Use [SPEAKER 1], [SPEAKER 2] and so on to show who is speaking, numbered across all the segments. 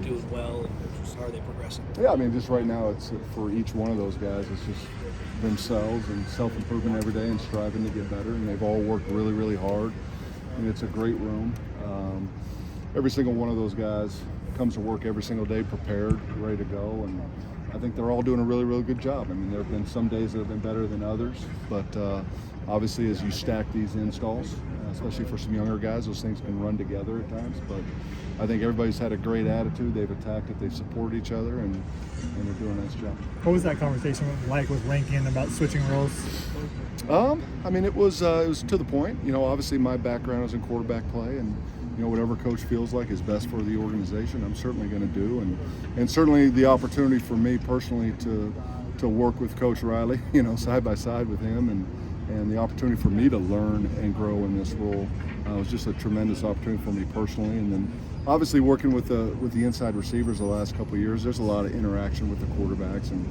[SPEAKER 1] doing well? Just how are they progressing?
[SPEAKER 2] Yeah, I mean, just right now, it's for each one of those guys, it's just themselves and self-improvement every day and striving to get better. And they've all worked really, really hard. And it's a great room. Every single one of those guys comes to work every single day prepared, ready to go. And I think they're all doing a really, really good job. I mean, there have been some days that have been better than others, but obviously as you stack these installs, especially for some younger guys, those things can run together at times. But I think everybody's had a great attitude. They've attacked it. They've supported each other, and they're doing a nice job.
[SPEAKER 3] What was that conversation like with Lincoln about switching roles?
[SPEAKER 2] I mean, it was to the point. You know, obviously my background is in quarterback play, and you know, whatever coach feels like is best for the organization, I'm certainly going to do. And certainly the opportunity for me personally to work with Coach Riley, you know, side by side with him, and the opportunity for me to learn and grow in this role was just a tremendous opportunity for me personally. And then obviously working with the inside receivers the last couple of years, there's a lot of interaction with the quarterbacks, and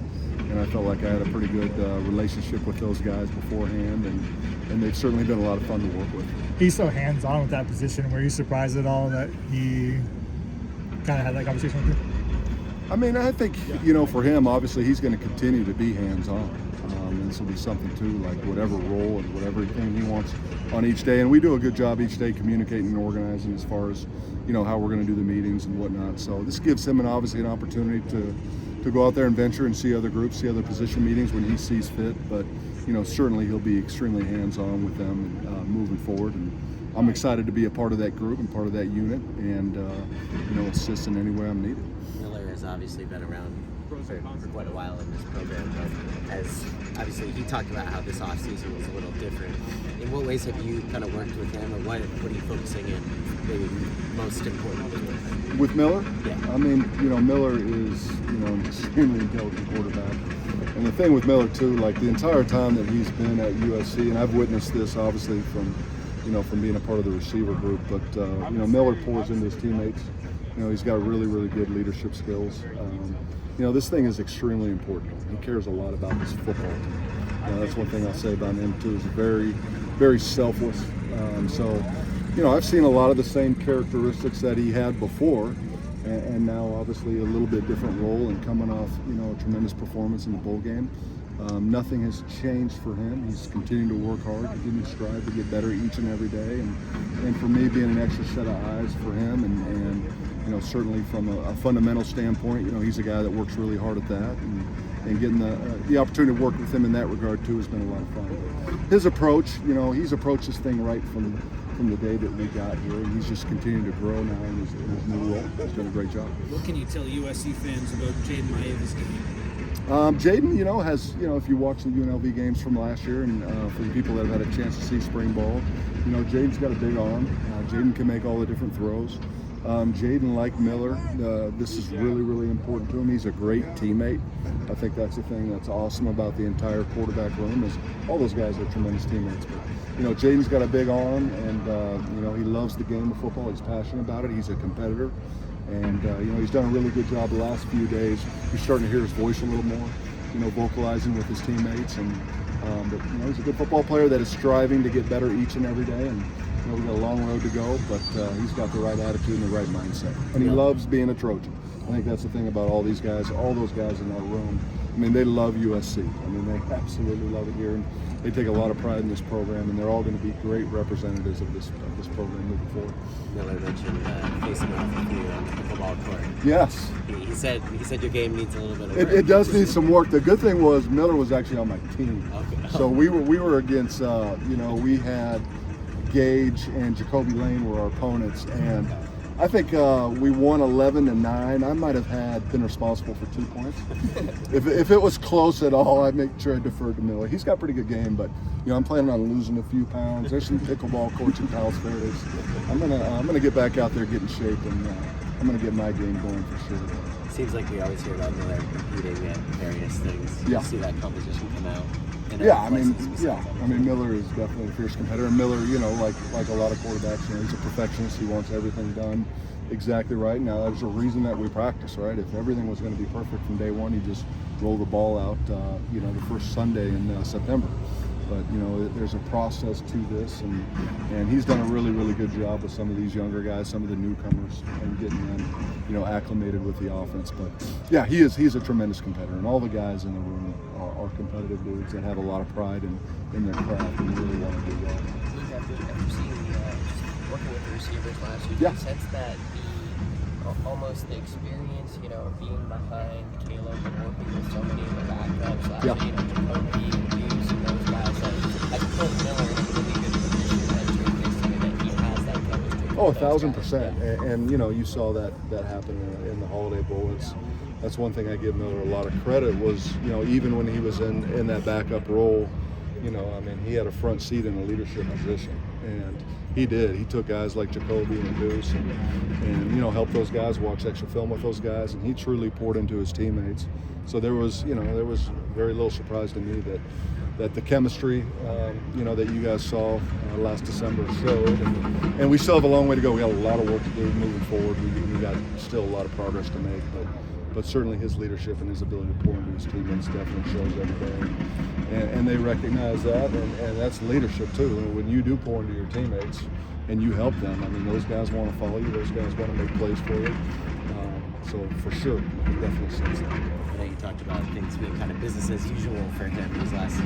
[SPEAKER 2] I felt like I had a pretty good relationship with those guys beforehand, and they've certainly been a lot of fun to work with.
[SPEAKER 3] He's so hands-on with that position. Were you surprised at all that he kind of had that conversation with you?
[SPEAKER 2] I mean, I think, you know, for him, obviously he's going to continue to be hands-on. And this will be something too, like whatever role and whatever thing he wants on each day. And we do a good job each day communicating and organizing as far as, you know, how we're going to do the meetings and whatnot. So this gives him obviously an opportunity to go out there and venture and see other groups, see other position meetings when he sees fit. But, you know, certainly he'll be extremely hands-on with them moving forward. And I'm excited to be a part of that group and part of that unit and, you know, assist in any way I'm needed.
[SPEAKER 4] Miller has obviously been around for quite a while in this program, but as obviously he talked about how this offseason was a little different. In what ways have you kind of worked with him, or what are you focusing in maybe most important
[SPEAKER 2] with Miller?
[SPEAKER 4] Yeah.
[SPEAKER 2] I mean, you know, Miller is, you know, an extremely intelligent quarterback. And the thing with Miller too, like the entire time that he's been at USC, and I've witnessed this obviously from being a part of the receiver group, but you know, Miller pours into his teammates. You know, he's got really, really good leadership skills. You know, this thing is extremely important. He cares a lot about his football team. That's one thing I'll say about him too. Is very, very selfless. So, you know, I've seen a lot of the same characteristics that he had before, and now obviously a little bit different role and coming off, you know, a tremendous performance in the bowl game. Nothing has changed for him. He's continuing to work hard, continuing to strive to get better each and every day. And for me, being an extra set of eyes for him, and you know, certainly from a fundamental standpoint, you know, he's a guy that works really hard at that, and getting the opportunity to work with him in that regard too has been a lot of fun. His approach, you know, he's approached this thing right from the day that we got here, and he's just continuing to grow now in his new role. He's done a great job.
[SPEAKER 1] What can you tell USC fans about Jaden May this game?
[SPEAKER 2] Jaden, you know, has, you know, if you watch the UNLV games from last year, and for the people that have had a chance to see spring ball, you know, Jaden's got a big arm. Jaden can make all the different throws. Jaden, like Miller, this is really, really important to him. He's a great teammate. I think that's the thing that's awesome about the entire quarterback room is all those guys are tremendous teammates. But, you know, Jaden's got a big arm, and, you know, he loves the game of football. He's passionate about it. He's a competitor. And, you know, he's done a really good job the last few days. You're starting to hear his voice a little more, you know, vocalizing with his teammates. And, but, you know, he's a good football player that is striving to get better each and every day. And, you know, we've got a long road to go, but he's got the right attitude and the right mindset. And he loves being a Trojan. I think that's the thing about all these guys, all those guys in that room. I mean, they love USC. I mean, they absolutely love it here. And they take a lot of pride in this program, and they're all going to be great representatives of this program moving forward.
[SPEAKER 4] Miller mentioned facing off with you on the football court.
[SPEAKER 2] Yes.
[SPEAKER 4] He said your game needs a little bit of work.
[SPEAKER 2] It does need some work. The good thing was Miller was actually on my team.
[SPEAKER 4] Okay.
[SPEAKER 2] So we were against, you know, we had Gage and Jacoby Lane were our opponents, and I think we won 11-9. I might have been responsible for 2 points. If it was close at all, I'd make sure I deferred to Miller. He's got a pretty good game, but you know, I'm planning on losing a few pounds. There's some pickleball courts in Palos Verdes. I'm gonna get back out there, get in shape, and I'm gonna get my game going for sure.
[SPEAKER 4] It seems like we always hear about Miller competing at various things.
[SPEAKER 2] Yeah.
[SPEAKER 4] You see that competition come out.
[SPEAKER 2] I mean, Miller is definitely a fierce competitor. And Miller, you know, like a lot of quarterbacks, you know, he's a perfectionist. He wants everything done exactly right. Now, there's a reason that we practice, right? If everything was going to be perfect from day one, you just roll the ball out, you know, the first Sunday in September. But there's a process to this, and he's done a really, really good job with some of these younger guys, some of the newcomers, and getting them, acclimated with the offense. But yeah, he's a tremendous competitor, and all the guys in the room are competitive dudes that have a lot of pride in their craft and really want to do well.
[SPEAKER 5] Luke, after seeing just working with the receivers last year, do you sense that almost the experience, being behind Caleb and working with so many of the backups last year, Jacoby, Hughes, and those guys, has put Miller in a really good position as you're facing that he has that chemistry?
[SPEAKER 2] Oh, 1,000%. And you saw that happen in the Holiday Bowl. That's one thing I give Miller a lot of credit was, even when he was in that backup role, he had a front seat in a leadership position. And he did. He took guys like Jacoby and Deuce and helped those guys, watch extra film with those guys, and he truly poured into his teammates. So there was very little surprise to me that the chemistry, that you guys saw last December showed. And we still have a long way to go. We got a lot of work to do moving forward. We got still a lot of progress to make, but certainly his leadership and his ability to pour into his teammates definitely shows every day. And they recognize that, and that's leadership too. When you do pour into your teammates and you help them, those guys want to follow you. Those guys want to make plays for you. So for sure, you definitely sense that.
[SPEAKER 4] I know you talked about things being kind of business as usual for him these last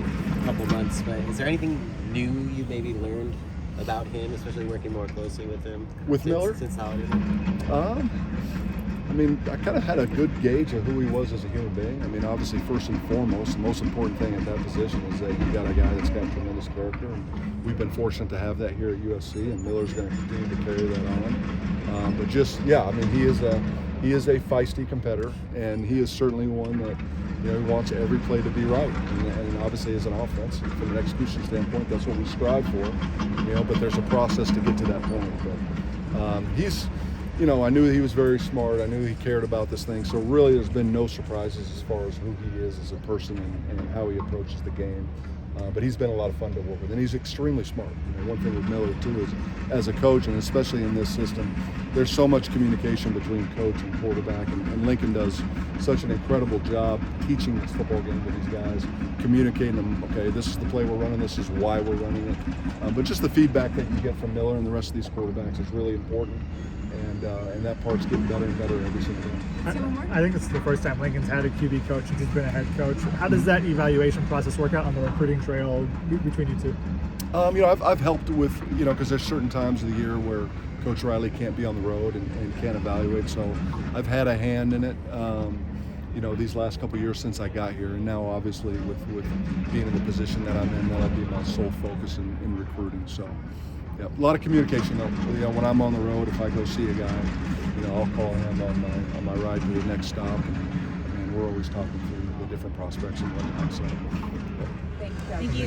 [SPEAKER 4] couple months, but is there anything new you maybe learned about him, especially working more closely with him?
[SPEAKER 2] Miller?
[SPEAKER 4] Since Holiday?
[SPEAKER 2] I kind of had a good gauge of who he was as a human being. Obviously, first and foremost, the most important thing at that position is that you got a guy that's got tremendous character, and we've been fortunate to have that here at USC, and Miller's going to continue to carry that on. He is a feisty competitor, and he is certainly one that he wants every play to be right. And obviously, as an offense, from an execution standpoint, that's what we strive for. But there's a process to get to that point. But he's. I knew he was very smart. I knew he cared about this thing. So really, there's been no surprises as far as who he is as a person and how he approaches the game. But he's been a lot of fun to work with, and he's extremely smart. One thing with Miller too is, as a coach, and especially in this system, there's so much communication between coach and quarterback, and Lincoln does such an incredible job teaching this football game to these guys, communicating them. Okay, this is the play we're running. This is why we're running it. But just the feedback that you get from Miller and the rest of these quarterbacks is really important. And that part's getting better and better every single day.
[SPEAKER 3] I think it's the first time Lincoln's had a QB coach and he's been a head coach. How does that evaluation process work out on the recruiting trail between you two?
[SPEAKER 2] I've helped with, because there's certain times of the year where Coach Riley can't be on the road and can't evaluate. So I've had a hand in it, these last couple of years since I got here. And now, obviously, with being in the position that I'm in, that'll be my sole focus in recruiting. So. Yeah, a lot of communication though. When I'm on the road, if I go see a guy, I'll call him on my ride to the next stop, and we're always talking through the different prospects and whatnot. So,
[SPEAKER 6] Thank you.